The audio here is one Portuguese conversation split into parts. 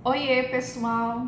Oiê, pessoal!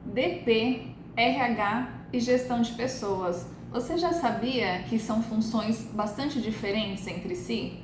DP, RH e gestão de pessoas. Você já sabia que são funções bastante diferentes entre si?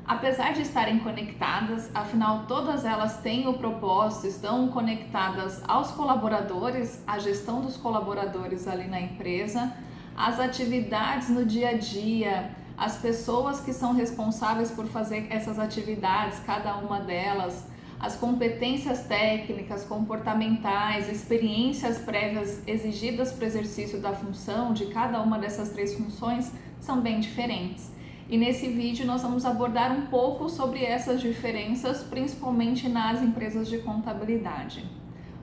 Apesar de estarem conectadas, afinal todas elas têm o propósito, estão conectadas aos colaboradores, à gestão dos colaboradores ali na empresa, às atividades no dia a dia, as pessoas que são responsáveis por fazer essas atividades, cada uma delas, as competências técnicas, comportamentais, experiências prévias exigidas para o exercício da função, de cada uma dessas três funções, são bem diferentes. E nesse vídeo nós vamos abordar um pouco sobre essas diferenças, principalmente nas empresas de contabilidade.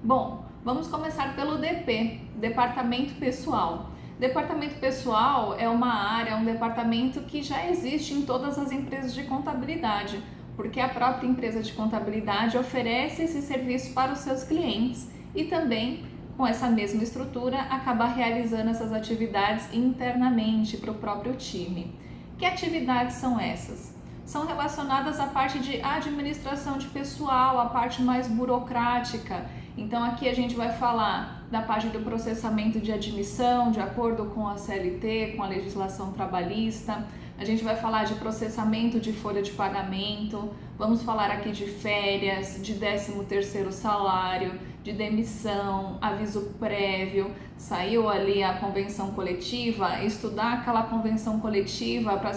Bom, vamos começar pelo DP, Departamento Pessoal. Departamento Pessoal é uma área, um departamento que já existe em todas as empresas de contabilidade, porque a própria empresa de contabilidade oferece esse serviço para os seus clientes e também, com essa mesma estrutura, acaba realizando essas atividades internamente para o próprio time. Que atividades são essas? São relacionadas à parte de administração de pessoal, a parte mais burocrática. Então aqui a gente vai falar da parte do processamento de admissão, de acordo com a CLT, com a legislação trabalhista. A gente vai falar de processamento de folha de pagamento, vamos falar aqui de férias, de 13º salário, de demissão, aviso prévio, saiu ali a convenção coletiva, estudar aquela convenção coletiva para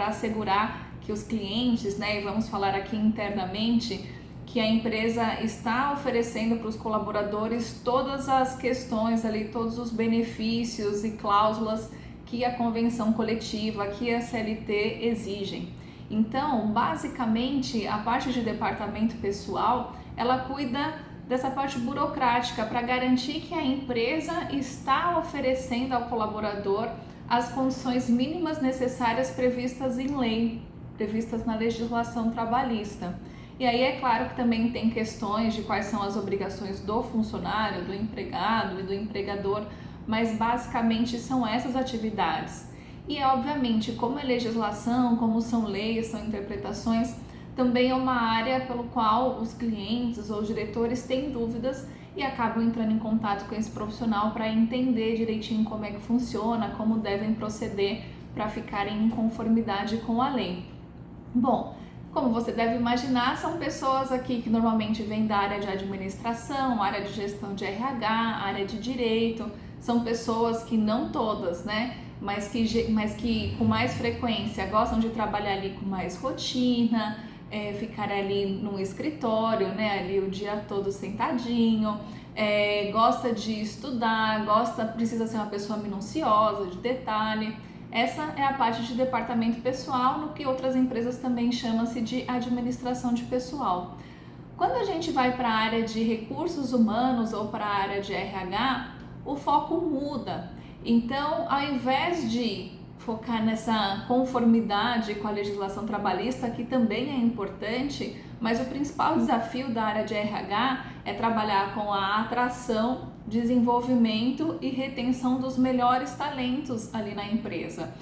assegurar que os clientes, né, e vamos falar aqui internamente, que a empresa está oferecendo para os colaboradores todas as questões ali, todos os benefícios e cláusulas que a convenção coletiva, que a CLT exigem. Então, basicamente, a parte de departamento pessoal, ela cuida dessa parte burocrática para garantir que a empresa está oferecendo ao colaborador as condições mínimas necessárias previstas em lei, previstas na legislação trabalhista. E aí é claro que também tem questões de quais são as obrigações do funcionário, do empregado e do empregador, mas basicamente são essas atividades. E obviamente, como é legislação, como são leis, são interpretações, também é uma área pelo qual os clientes ou os diretores têm dúvidas e acabam entrando em contato com esse profissional para entender direitinho como é que funciona, como devem proceder para ficarem em conformidade com a lei. Bom, como você deve imaginar, são pessoas aqui que normalmente vêm da área de administração, área de gestão de RH, área de direito. São pessoas que não todas, né, mas que com mais frequência gostam de trabalhar ali com mais rotina, ficar ali no escritório, né, ali o dia todo sentadinho, gosta de estudar, precisa ser uma pessoa minuciosa, de detalhe. Essa é a parte de departamento pessoal, no que outras empresas também chamam-se de administração de pessoal. Quando a gente vai para a área de recursos humanos ou para a área de RH, o foco muda. Então, ao invés de focar nessa conformidade com a legislação trabalhista, que também é importante, mas o principal desafio da área de RH é trabalhar com a atração, desenvolvimento e retenção dos melhores talentos ali na empresa.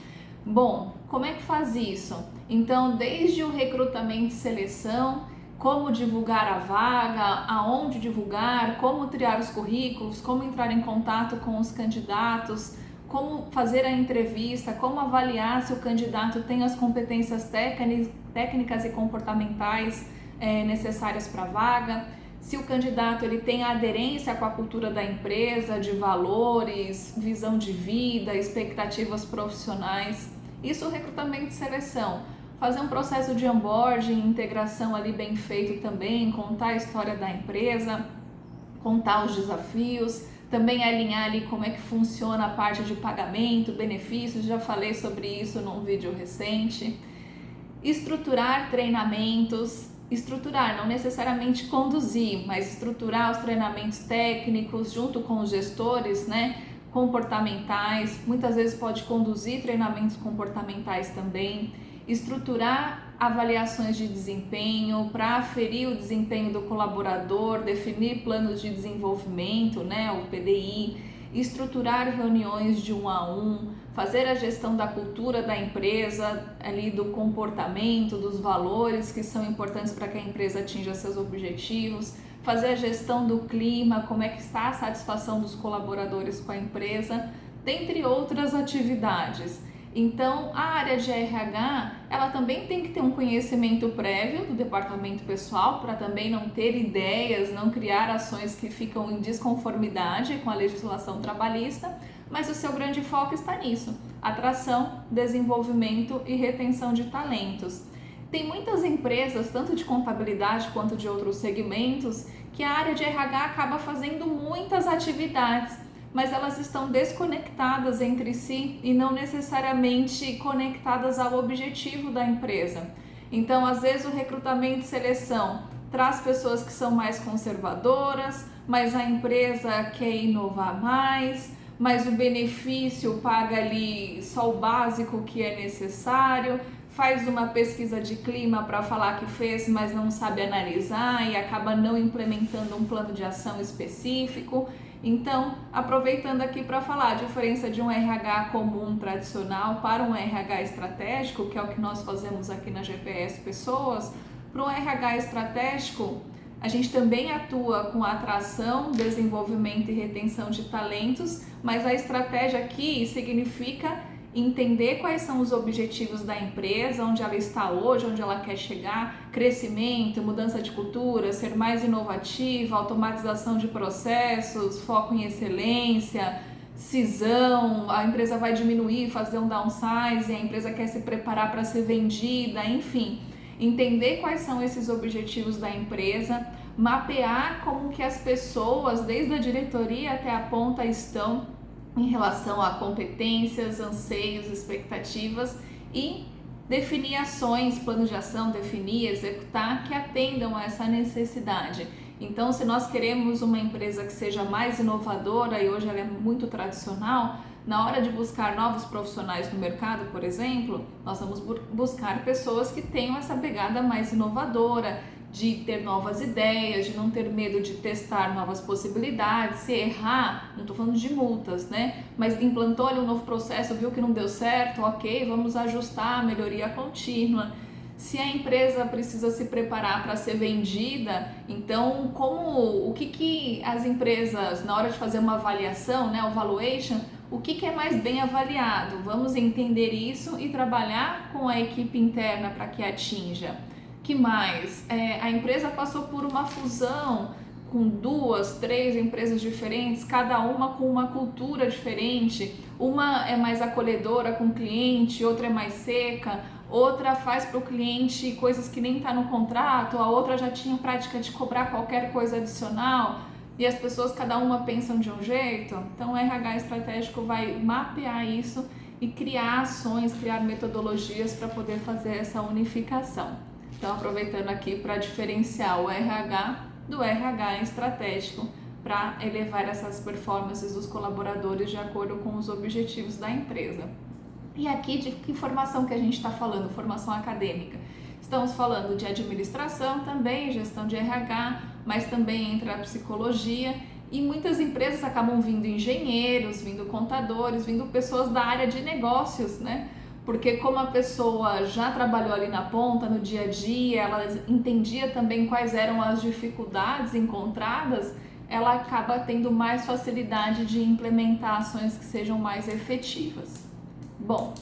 Bom, como é que faz isso? Então, desde o recrutamento e seleção, como divulgar a vaga, aonde divulgar, como triar os currículos, como entrar em contato com os candidatos, como fazer a entrevista, como avaliar se o candidato tem as competências técnicas e comportamentais necessárias para a vaga, se o candidato ele tem a aderência com a cultura da empresa, de valores, visão de vida, expectativas profissionais. Isso é o recrutamento e seleção. Fazer um processo de onboarding, integração ali bem feito também, contar a história da empresa, contar os desafios, também alinhar ali como é que funciona a parte de pagamento, benefícios, já falei sobre isso num vídeo recente. Estruturar treinamentos, estruturar, não necessariamente conduzir, mas estruturar os treinamentos técnicos junto com os gestores, né, comportamentais, muitas vezes pode conduzir treinamentos comportamentais também, estruturar avaliações de desempenho para aferir o desempenho do colaborador, definir planos de desenvolvimento, né, o PDI, estruturar reuniões de 1 a 1, fazer a gestão da cultura da empresa, ali do comportamento, dos valores que são importantes para que a empresa atinja seus objetivos, fazer a gestão do clima, como é que está a satisfação dos colaboradores com a empresa, dentre outras atividades. Então, a área de RH, ela também tem que ter um conhecimento prévio do departamento pessoal para também não ter ideias, não criar ações que ficam em desconformidade com a legislação trabalhista, mas o seu grande foco está nisso: atração, desenvolvimento e retenção de talentos. Tem muitas empresas, tanto de contabilidade quanto de outros segmentos, que a área de RH acaba fazendo muitas atividades, mas elas estão desconectadas entre si e não necessariamente conectadas ao objetivo da empresa. Então, às vezes, o recrutamento e seleção traz pessoas que são mais conservadoras, mas a empresa quer inovar mais, mas o benefício paga ali só o básico que é necessário, faz uma pesquisa de clima para falar que fez, mas não sabe analisar e acaba não implementando um plano de ação específico. Então, aproveitando aqui para falar a diferença de um RH comum tradicional para um RH estratégico, que é o que nós fazemos aqui na GPS Pessoas, para um RH estratégico, a gente também atua com atração, desenvolvimento e retenção de talentos, mas a estratégia aqui significa entender quais são os objetivos da empresa, onde ela está hoje, onde ela quer chegar, crescimento, mudança de cultura, ser mais inovativa, automatização de processos, foco em excelência, cisão, a empresa vai diminuir, fazer um downsizing, a empresa quer se preparar para ser vendida, enfim. Entender quais são esses objetivos da empresa, mapear como que as pessoas, desde a diretoria até a ponta, estão em relação a competências, anseios, expectativas e definir ações, planos de ação, definir, executar que atendam a essa necessidade. Então, se nós queremos uma empresa que seja mais inovadora e hoje ela é muito tradicional, na hora de buscar novos profissionais no mercado, por exemplo, nós vamos buscar pessoas que tenham essa pegada mais inovadora, de ter novas ideias, de não ter medo de testar novas possibilidades. Se errar, não estou falando de multas, né? Mas implantou ali um novo processo, viu que não deu certo, ok, vamos ajustar, melhoria contínua. Se a empresa precisa se preparar para ser vendida, então o que as empresas, na hora de fazer uma avaliação, né, o valuation, o que é mais bem avaliado? Vamos entender isso e trabalhar com a equipe interna para que atinja. Que mais? A empresa passou por uma fusão com 2, 3 empresas diferentes, cada uma com uma cultura diferente. Uma é mais acolhedora com o cliente, outra é mais seca, outra faz para o cliente coisas que nem está no contrato, a outra já tinha prática de cobrar qualquer coisa adicional e as pessoas, cada uma pensam de um jeito. Então o RH estratégico vai mapear isso e criar ações, criar metodologias para poder fazer essa unificação. Então, aproveitando aqui para diferenciar o RH do RH estratégico para elevar essas performances dos colaboradores de acordo com os objetivos da empresa. E aqui de que formação que a gente está falando? Formação acadêmica. Estamos falando de administração também, gestão de RH, mas também entra a psicologia e muitas empresas acabam vindo engenheiros, vindo contadores, vindo pessoas da área de negócios, né? Porque como a pessoa já trabalhou ali na ponta, no dia a dia, ela entendia também quais eram as dificuldades encontradas, ela acaba tendo mais facilidade de implementar ações que sejam mais efetivas. Bom,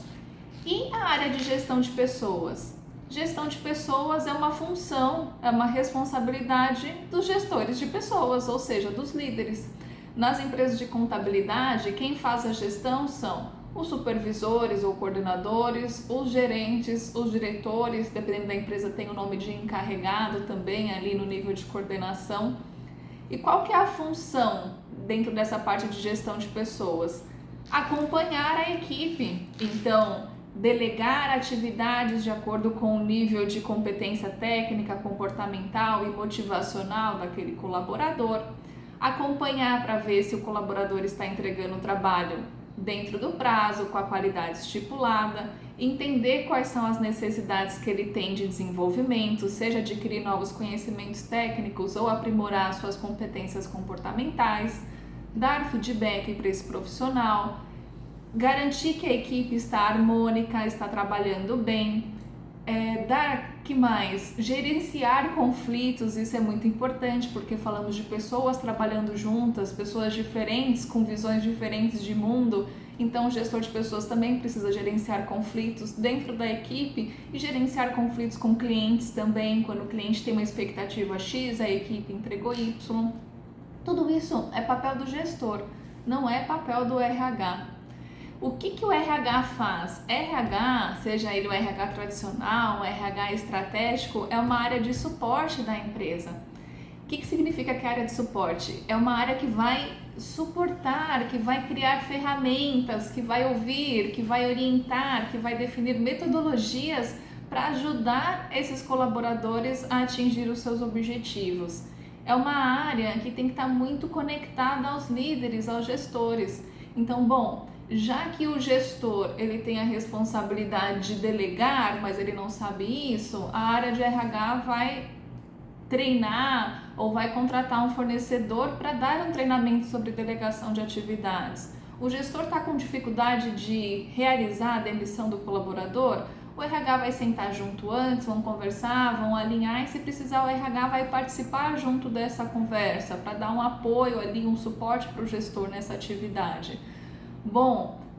e a área de gestão de pessoas? Gestão de pessoas é uma função, é uma responsabilidade dos gestores de pessoas, ou seja, dos líderes. Nas empresas de contabilidade, quem faz a gestão são os supervisores ou coordenadores, os gerentes, os diretores, dependendo da empresa tem o nome de encarregado também ali no nível de coordenação. E qual que é a função dentro dessa parte de gestão de pessoas? Acompanhar a equipe, então delegar atividades de acordo com o nível de competência técnica, comportamental e motivacional daquele colaborador, acompanhar para ver se o colaborador está entregando o trabalho dentro do prazo, com a qualidade estipulada, entender quais são as necessidades que ele tem de desenvolvimento, seja adquirir novos conhecimentos técnicos ou aprimorar suas competências comportamentais, dar feedback para esse profissional, garantir que a equipe está harmônica, está trabalhando bem, Que mais? Gerenciar conflitos, isso é muito importante, porque falamos de pessoas trabalhando juntas, pessoas diferentes, com visões diferentes de mundo, então o gestor de pessoas também precisa gerenciar conflitos dentro da equipe e gerenciar conflitos com clientes também, quando o cliente tem uma expectativa X, a equipe entregou Y. Tudo isso é papel do gestor, não é papel do RH. O que o RH faz? RH, seja ele o RH tradicional, o RH estratégico, é uma área de suporte da empresa. O que significa que a área de suporte? É uma área que vai suportar, que vai criar ferramentas, que vai ouvir, que vai orientar, que vai definir metodologias para ajudar esses colaboradores a atingir os seus objetivos. É uma área que tem que estar muito conectada aos líderes, aos gestores. Então, já que o gestor ele tem a responsabilidade de delegar, mas ele não sabe isso, a área de RH vai treinar ou vai contratar um fornecedor para dar um treinamento sobre delegação de atividades. O gestor está com dificuldade de realizar a demissão do colaborador, o RH vai sentar junto antes, vão conversar, vão alinhar e se precisar o RH vai participar junto dessa conversa para dar um apoio ali, um suporte para o gestor nessa atividade.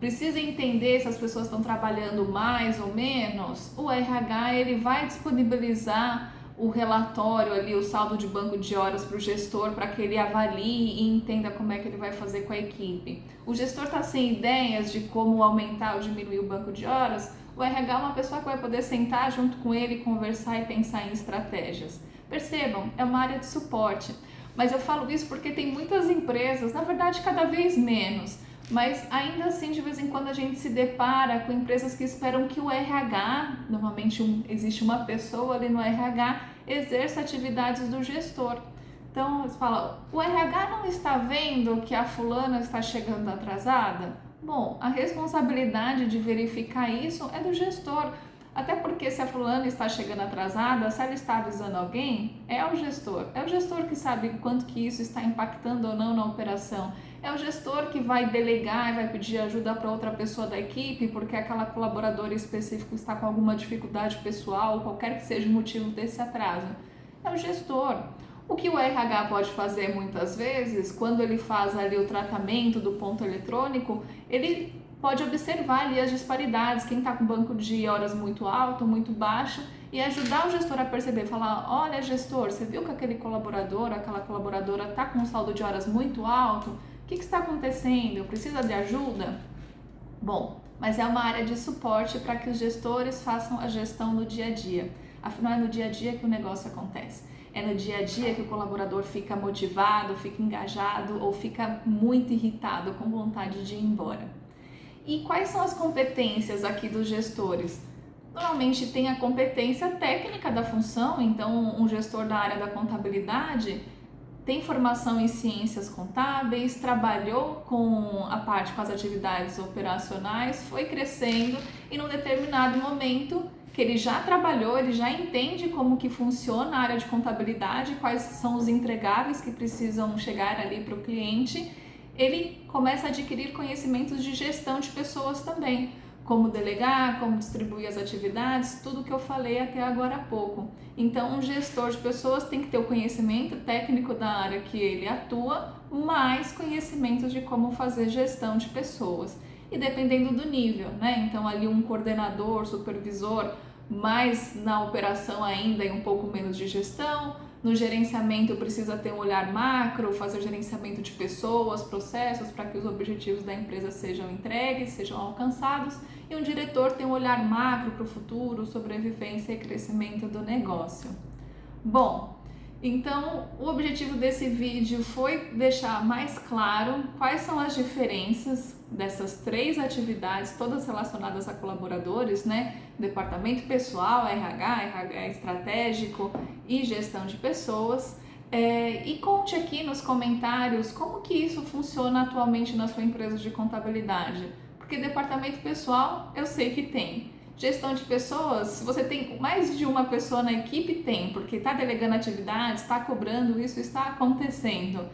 Precisa entender se as pessoas estão trabalhando mais ou menos, o RH ele vai disponibilizar o relatório ali, o saldo de banco de horas para o gestor, para que ele avalie e entenda como é que ele vai fazer com a equipe. O gestor está sem ideias de como aumentar ou diminuir o banco de horas, o RH é uma pessoa que vai poder sentar junto com ele, conversar e pensar em estratégias. Percebam, é uma área de suporte, mas eu falo isso porque tem muitas empresas, na verdade cada vez menos, mas ainda assim de vez em quando a gente se depara com empresas que esperam que o RH, normalmente existe uma pessoa ali no RH, exerça atividades do gestor. Então eles falam, o RH não está vendo que a fulana está chegando atrasada? A responsabilidade de verificar isso é do gestor. Até porque se a fulana está chegando atrasada, se ela está avisando alguém, é o gestor. É o gestor que sabe quanto que isso está impactando ou não na operação. É o gestor que vai delegar e vai pedir ajuda para outra pessoa da equipe porque aquela colaboradora específica está com alguma dificuldade pessoal, qualquer que seja o motivo desse atraso. É o gestor. O que o RH pode fazer muitas vezes, quando ele faz ali o tratamento do ponto eletrônico, ele pode observar ali as disparidades, quem está com banco de horas muito alto, muito baixo, e ajudar o gestor a perceber, falar, olha gestor, você viu que aquele colaborador, aquela colaboradora está com um saldo de horas muito alto? O que está acontecendo? Precisa de ajuda? Mas é uma área de suporte para que os gestores façam a gestão no dia a dia. Afinal, é no dia a dia que o negócio acontece. É no dia a dia que o colaborador fica motivado, fica engajado ou fica muito irritado, com vontade de ir embora. E quais são as competências aqui dos gestores? Normalmente tem a competência técnica da função, então um gestor da área da contabilidade tem formação em ciências contábeis, trabalhou com as atividades operacionais, foi crescendo e num determinado momento que ele já trabalhou, ele já entende como que funciona a área de contabilidade, quais são os entregáveis que precisam chegar ali para o cliente, ele começa a adquirir conhecimentos de gestão de pessoas também, como delegar, como distribuir as atividades, tudo que eu falei até agora há pouco. Então, um gestor de pessoas tem que ter o conhecimento técnico da área que ele atua, mais conhecimentos de como fazer gestão de pessoas. E dependendo do nível, né? Então, ali um coordenador, supervisor, mais na operação ainda e um pouco menos de gestão. No gerenciamento precisa ter um olhar macro, fazer gerenciamento de pessoas, processos para que os objetivos da empresa sejam entregues, sejam alcançados. E um diretor tem um olhar macro para o futuro, sobrevivência e crescimento do negócio. Então o objetivo desse vídeo foi deixar mais claro quais são as diferenças dessas 3 atividades, todas relacionadas a colaboradores, né? Departamento pessoal, RH estratégico e gestão de pessoas. E conte aqui nos comentários como que isso funciona atualmente na sua empresa de contabilidade, porque departamento pessoal eu sei que tem. Gestão de pessoas, se você tem mais de uma pessoa na equipe, tem, porque está delegando atividades, está cobrando, isso está acontecendo.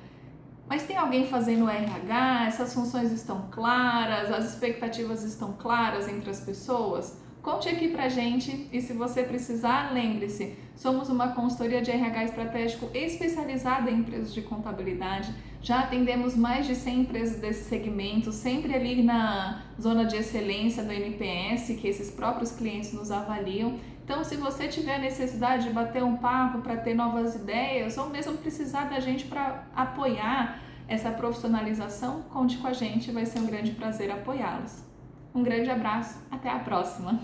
Mas tem alguém fazendo RH, essas funções estão claras, as expectativas estão claras entre as pessoas? Conte aqui pra gente e se você precisar, lembre-se, somos uma consultoria de RH estratégico especializada em empresas de contabilidade. Já atendemos mais de 100 empresas desse segmento, sempre ali na zona de excelência do NPS, que esses próprios clientes nos avaliam. Então, se você tiver necessidade de bater um papo para ter novas ideias ou mesmo precisar da gente para apoiar essa profissionalização, conte com a gente, vai ser um grande prazer apoiá-los. Um grande abraço, até a próxima!